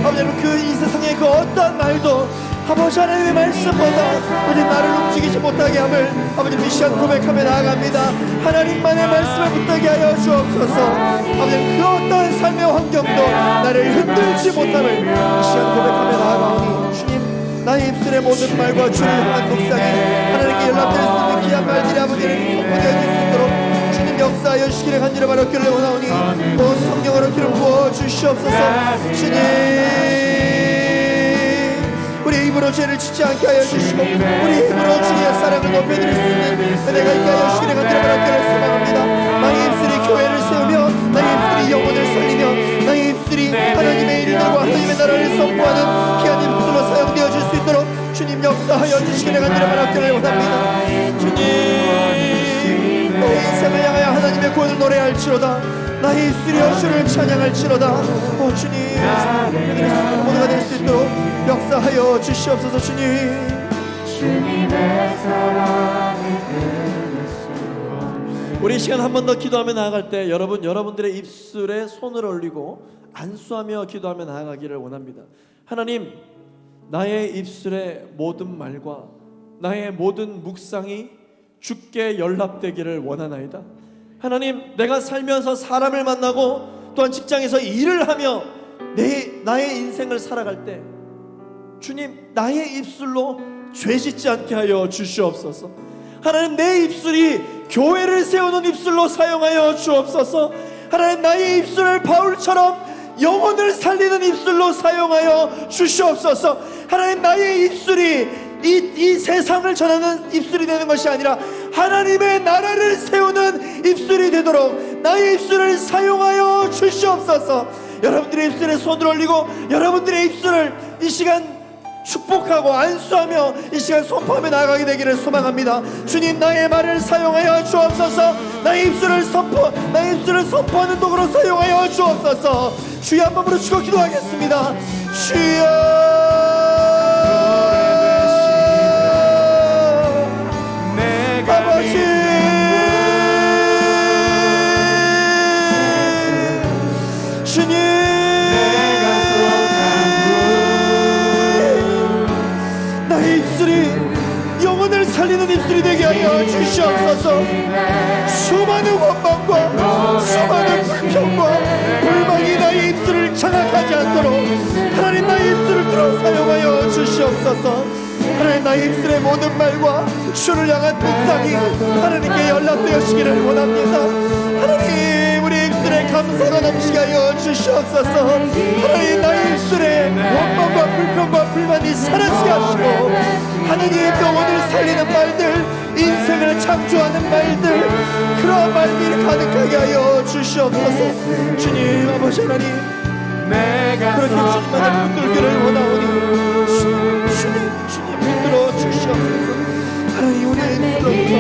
아버지 하나님 그 이 세상의 그 어떠한 말도 아버지 하나님의 말씀보다 아버지 나를 움직이지 못하게 함을 아버지 이 시간 고백하며 나아갑니다. 하나님만의 말씀을 붙들게 하여 주옵소서. 아버지 그 어떠한 삶의 환경도 나를 흔들지 못함을 이 시간 고백하며 나아가오니 주님, 나의 입술의 모든 말과 주를 향한 독상이 하나님께 연락될 수 있는 귀한 말들이 아버지를 선포되어 줄 수 있도록 주님 역사하여 주시기를 간절히 바라기를 원하오니 또 성령으로 기름 부어 주시옵소서. 주님, 우리 입으로 죄를 짓지 않게 하여 주시고 우리 입으로 주의 사랑을 높여드릴 수 있는 은혜가 있게 하여 주시기를 간절히 바라기를 소망합니다. 나의 입술이 교회를 세우며 나의 입술이 영혼을 살리며 나의 입술이 하나님의 일들과 하나님의 나라를 선포하는 귀한 입술로 사용되어 줄 수 있도록 주님 역사하여 주시기를 간절히 바라기를 원합니다. 주님, 내 인생을 향하여 하나님의 구원을 노래할지로다. 나의 입술이여 주를 찬양할지로다. 오 주님, 그들의 수많은 모두가 될 수 있도록 역사하여 주시옵소서. 주님, 주님의 사랑을 우리 이 시간 한 번 더 기도하며 나아갈 때 여러분들의 입술에 손을 올리고 안수하며 기도하며 나아가기를 원합니다. 하나님, 나의 입술의 모든 말과 나의 모든 묵상이 주께 연락되기를 원하나이다. 하나님, 내가 살면서 사람을 만나고 또한 직장에서 일을 하며 나의 인생을 살아갈 때 주님, 나의 입술로 죄 짓지 않게 하여 주시옵소서. 하나님, 내 입술이 교회를 세우는 입술로 사용하여 주옵소서. 하나님, 나의 입술을 바울처럼 영혼을 살리는 입술로 사용하여 주시옵소서. 하나님, 나의 입술이 이 세상을 전하는 입술이 되는 것이 아니라 하나님의 나라를 세우는 입술이 되도록 나의 입술을 사용하여 주시옵소서. 여러분들의 입술에 손을 올리고 여러분들의 입술을 이 시간 축복하고 안수하며 이 시간 선포하며 나아가게 되기를 소망합니다. 주님, 나의 말을 사용하여 주옵소서. 나의 입술을 선포하는 도구로 사용하여 주옵소서. 주여, 한 번으로 주고 기도하겠습니다. 주여, 아버지, 주님, 나의 입술이 영혼을 살리는 입술이 되게 하여 주시옵소서. 수많은 원망과 수많은 불평과 불만이 나의 입술을 장악하지 않도록 하나님, 나의 입술을 들어 사용하여 주시옵소서. 하나님, 나의 입술의 모든 말과 주를 향한 묵상이 하나님께 연락되어지기를 원합니다. 하나님, 우리 입술에 감사가 넘치게 하여 주시옵소서. 하나님, 나의 입술에 원망과 불평과 불만이 사라지게 하시고 하나님, 영혼을 살리는 말들, 인생을 창조하는 말들, 그러한 말들이 가득하게 하여 주시옵소서. 주님, 아버지 하나님, 그렇게 주님만을 붙들기를 원하오니 주님 붙들어 주시옵소서. 하나님, 우리의 입술로부터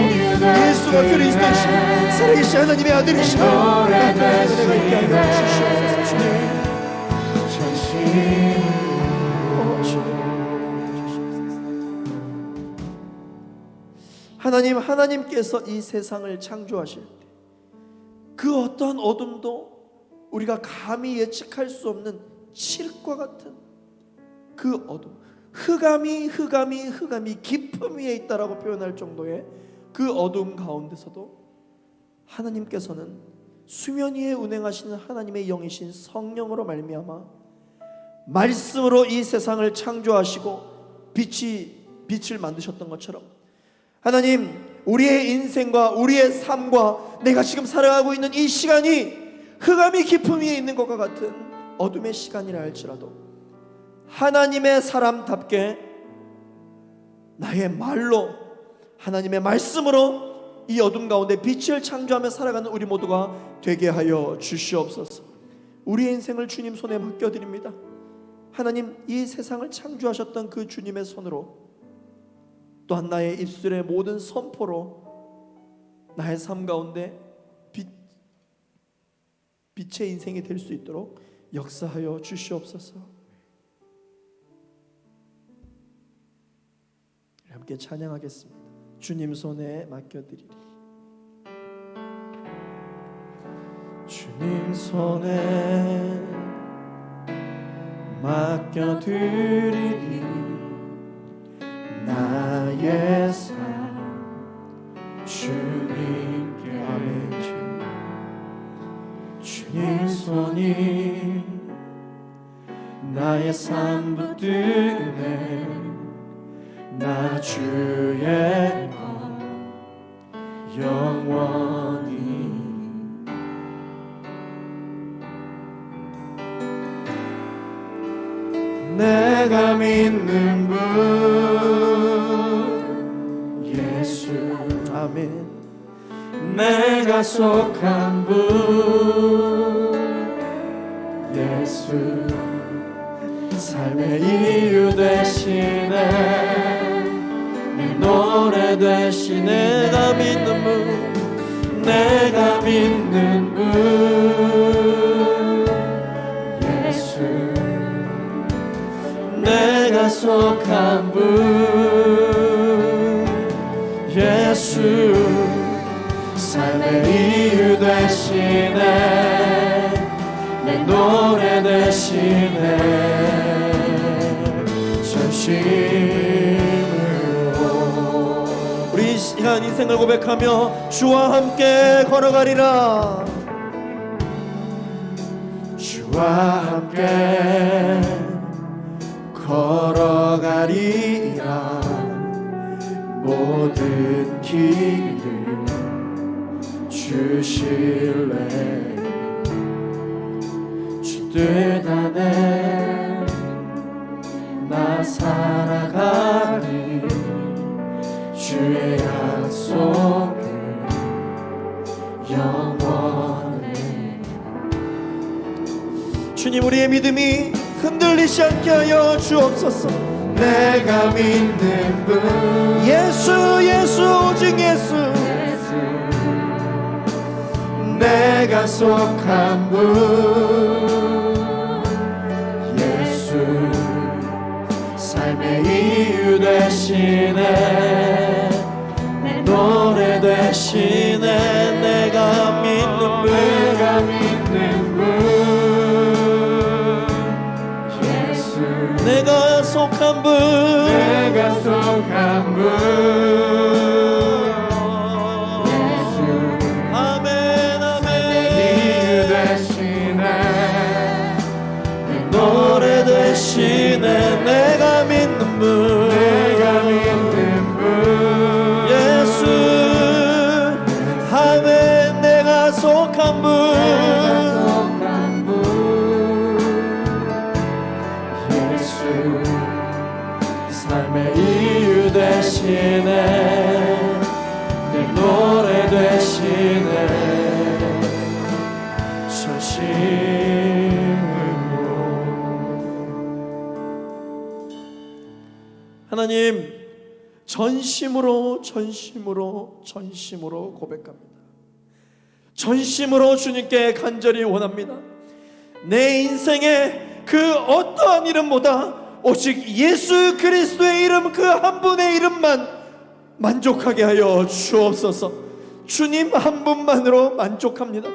예수가 그리스도이신 살아계신 하나님의 아들이시고 나타나는 은혜가 있게 하여 주시옵소서. 주님, 하나님께서 이 세상을 창조하실 때 그 어떠한 어둠도 우리가 감히 예측할 수 없는 칠흑과 같은 그 어둠, 흑암이 깊음 위에 있다라고 표현할 정도의 그 어둠 가운데서도 하나님께서는 수면 위에 운행하시는 하나님의 영이신 성령으로 말미암아 말씀으로 이 세상을 창조하시고 빛을 만드셨던 것처럼 하나님, 우리의 인생과 우리의 삶과 내가 지금 살아가고 있는 이 시간이 흑암이 깊음 위에 있는 것과 같은 어둠의 시간이라 할지라도 하나님의 사람답게 나의 말로, 하나님의 말씀으로 이 어둠 가운데 빛을 창조하며 살아가는 우리 모두가 되게 하여 주시옵소서. 우리의 인생을 주님 손에 맡겨드립니다. 하나님, 이 세상을 창조하셨던 그 주님의 손으로 또한 나의 입술의 모든 선포로 나의 삶 가운데 빛의 인생이 될 수 있도록 역사하여 주시옵소서. 함께 찬양하겠습니다. 주님 손에 맡겨드리리. 주님 손에 맡겨드리리. 나의 삶 주님께. 아멘. 주님 손이 나의 삶 붙드네. 나 주의 것 영원히. 내가 믿는 분 예수. 아멘. 내가 속한 분 예수. 삶의 이유 되시네. 내 노래 되시네. 내가 믿는 분, 내가 믿는 분 예수. 내가 속한 분 예수. 삶의 이유 되시네. 내 노래 되시네. 전심으로. 우리 이 시간 이 인생을 고백하며 주와 함께 걸어가리라. 주와 함께 걸어가리라. 모든 길을 주실래. 주 뜻 안에 나 살아가리. 주의 약속은 영원해. 주님, 우리의 믿음이 흔들리지 않게 하여 주옵소서. 내가 믿는 분 예수, 예수, 오직 예수. 내가 속한 분 예수. 삶의 이유 되시네. 내 노래 되시네. 내가 믿는 분, 내가 믿는 분 예수. 내가 속한 분, 내가 속한 분 예수. 아멘, 아멘. 이유 되시네. 내 노래 되시네. 내가 믿는 분, 내가 믿는 분 예수. 아멘. 내가 속한 분 예수. 삶의 이유 되시네. 내 노래 되시네. 전심으로. 하나님, 전심으로 전심으로 전심으로 고백합니다. 전심으로 주님께 간절히 원합니다. 내 인생의 그 어떠한 이름보다 오직 예수 그리스도의 이름, 그 한 분의 이름만 만족하게 하여 주옵소서. 주님 한 분만으로 만족합니다.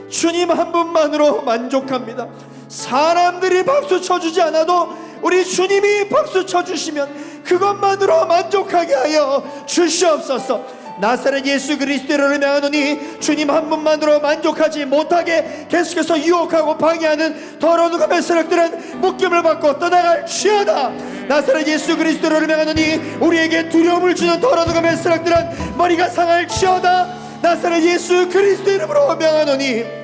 주님 한 분만으로 만족합니다. 사람들이 박수 쳐주지 않아도 우리 주님이 박수 쳐주시면 그것만으로 만족하게 하여 주시옵소서. 나사렛 예수 그리스도를 명하노니 주님 한 분만으로 만족하지 못하게 계속해서 유혹하고 방해하는 더러운 감의 세력들은 묶임을 받고 떠나갈지어다. 나사렛 예수 그리스도를 명하노니 우리에게 두려움을 주는 더러운 감의 세력들은 머리가 상할지어다. 나사렛 예수 그리스도 이름으로 명하노니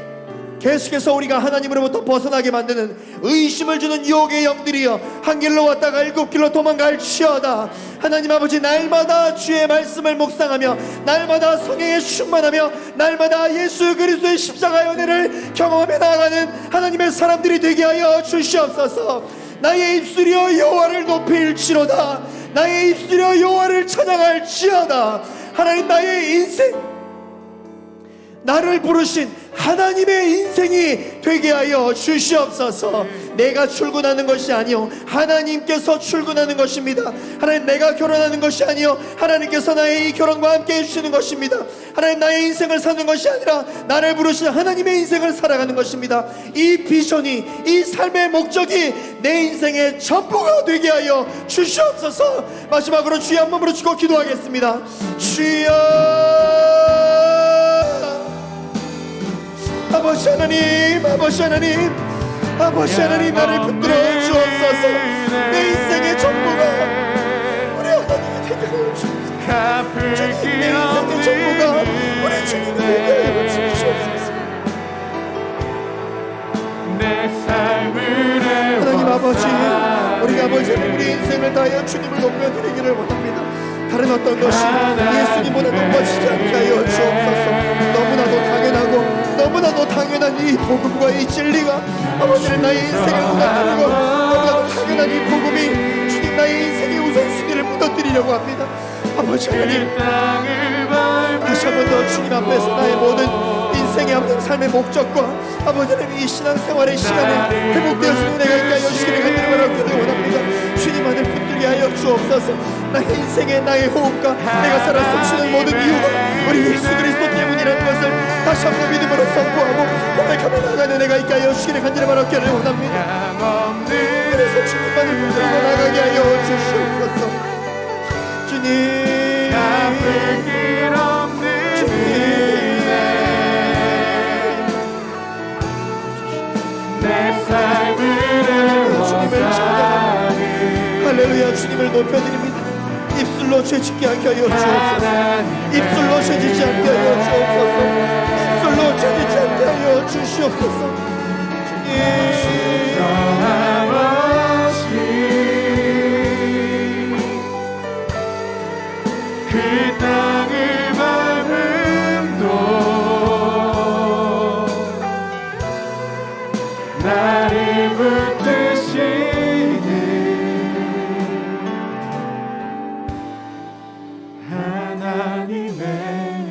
계속해서 우리가 하나님으로부터 벗어나게 만드는 의심을 주는 유혹의 영들이여 한 길로 왔다가 일곱 길로 도망갈지어다. 하나님 아버지, 날마다 주의 말씀을 묵상하며 날마다 성령에 충만하며 날마다 예수 그리스도의 십자가의 은혜를 경험하며 나아가는 하나님의 사람들이 되게 하여 주시옵소서. 나의 입술이여 여호와를 높일지로다. 나의 입술이여 여호와를 찬양할지어다. 하나님, 나의 인생, 나를 부르신 하나님의 인생이 되게 하여 주시옵소서. 내가 출근하는 것이 아니요 하나님께서 출근하는 것입니다. 하나님, 내가 결혼하는 것이 아니요 하나님께서 나의 이 결혼과 함께 해주시는 것입니다. 하나님, 나의 인생을 사는 것이 아니라 나를 부르신 하나님의 인생을 살아가는 것입니다. 이 비전이, 이 삶의 목적이 내 인생의 전부가 되게 하여 주시옵소서. 마지막으로 주의 한 몸으로 주고 기도하겠습니다. 주여, 아버지 하나님, 아버지 하나님, 아버지 하나님, 나를 붙들어 주옵소서. 내 인생의 전부가 우리 하나님이 되게 하여 주옵소서. 주님, 내 인생의 전부가 우리 주님이 되게 하여 주옵소서. 하나님 아버지, 우리가 아버지 우리 인생을 다하여 주님을 높여드리기를 원합니다. 다른 어떤 것이 예수님보다 높아지지 않게 하여 주옵소서. 너무나도 당연하고 너무나도 당연한 이 복음과 이 진리가 아버지는 나의 인생을 무너뜨리고 너무나도 당연한 이 복음이 주님 나의 인생의 우선순위를 무너뜨리려고 합니다. 아버지 하나님, 다시 한 번 더 주님 앞에서 나의 모든 인생의 앞선 삶의 목적과 아버지 하나님 이 신앙생활의 시간에 회복되어지는 내가 있게 하여 주시기를 간절히 바라기를 원합니다. 주님 안을 붙들게 하여 주옵소서. 나의 인생의 나의 호흡과 내가 살아 숨쉬는 모든 이유가 우리 예수 그리스도 때문이라는 것을 다시 한번 믿음으로 선포하고 고백하며 나가는 내가 있게 하여 주시기를 간절히 바라기를 원합니다. 그래서 주님만을 붙들고 나가게 하여 주시옵소서. 주님, 이름을 높여드립니다. 입술로 죄짓게 하게 하여 주옵소서. 입술로 죄짓지 않게 하여 주옵소서. 입술로 죄짓지 않게 하여 주시옵소서. 그 땅을 밟음도 나를 붙드시는 하나님의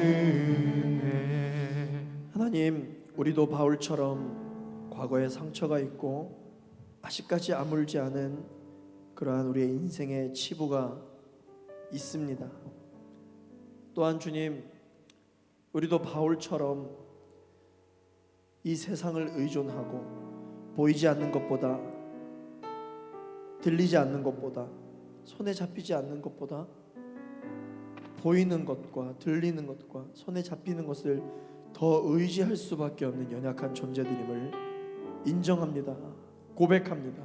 은혜. 하나님, 우리도 바울처럼 과거에 상처가 있고 아직까지 아물지 않은 그러한 우리의 인생의 치부가 있습니다. 또한 주님, 우리도 바울처럼 이 세상을 의존하고 보이지 않는 것보다, 들리지 않는 것보다, 손에 잡히지 않는 것보다 보이는 것과 들리는 것과 손에 잡히는 것을 더 의지할 수밖에 없는 연약한 존재들임을 인정합니다. 고백합니다.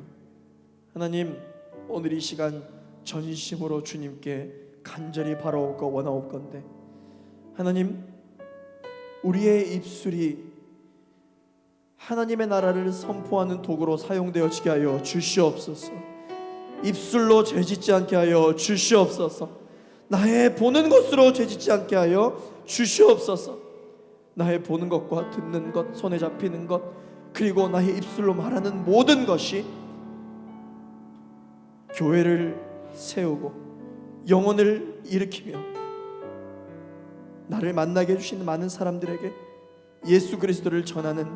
하나님, 오늘 이 시간 전심으로 주님께 간절히 바라옵고 원하옵건대 하나님, 우리의 입술이 하나님의 나라를 선포하는 도구로 사용되어지게 하여 주시옵소서. 입술로 죄짓지 않게 하여 주시옵소서. 나의 보는 것으로 죄짓지 않게 하여 주시옵소서. 나의 보는 것과 듣는 것, 손에 잡히는 것, 그리고 나의 입술로 말하는 모든 것이 교회를 세우고 영혼을 일으키며 나를 만나게 해주신 많은 사람들에게 예수 그리스도를 전하는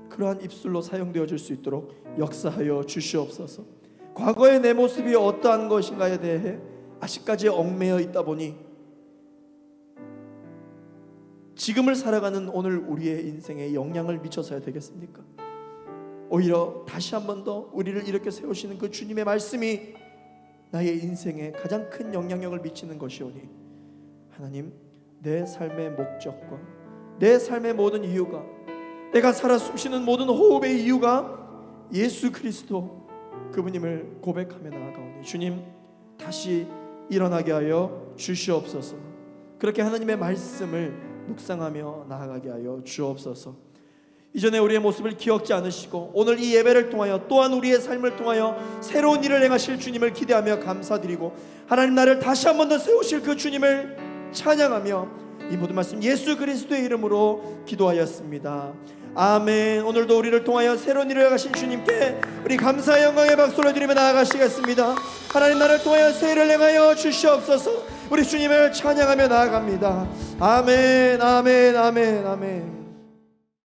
그러한 입술로 사용되어질 수 있도록 역사하여 주시옵소서. 과거의 내 모습이 어떠한 것인가에 대해 아직까지 얽매여 있다 보니 지금을 살아가는 오늘 우리의 인생에 영향을 미쳐서야 되겠습니까? 오히려 다시 한 번 더 우리를 이렇게 세우시는 그 주님의 말씀이 나의 인생에 가장 큰 영향력을 미치는 것이오니 하나님, 내 삶의 목적과 내 삶의 모든 이유가, 내가 살아 숨쉬는 모든 호흡의 이유가 예수 그리스도 그분임을 고백하며 나아가오니 주님, 다시 일어나게 하여 주시옵소서. 그렇게 하나님의 말씀을 묵상하며 나아가게 하여 주옵소서. 이전에 우리의 모습을 기억지 않으시고 오늘 이 예배를 통하여 또한 우리의 삶을 통하여 새로운 일을 행하실 주님을 기대하며 감사드리고, 하나님 나를 다시 한 번 더 세우실 그 주님을 찬양하며 이 모든 말씀 예수 그리스도의 이름으로 기도하였습니다. 아멘. 오늘도 우리를 통하여 새로운 일을 행하신 주님께 우리 감사의 영광의 박수를 드리며 나아가시겠습니다. 하나님 나를 통하여 새 일을 행하여 주시옵소서. 우리 주님을 찬양하며 나아갑니다. 아멘, 아멘, 아멘, 아멘.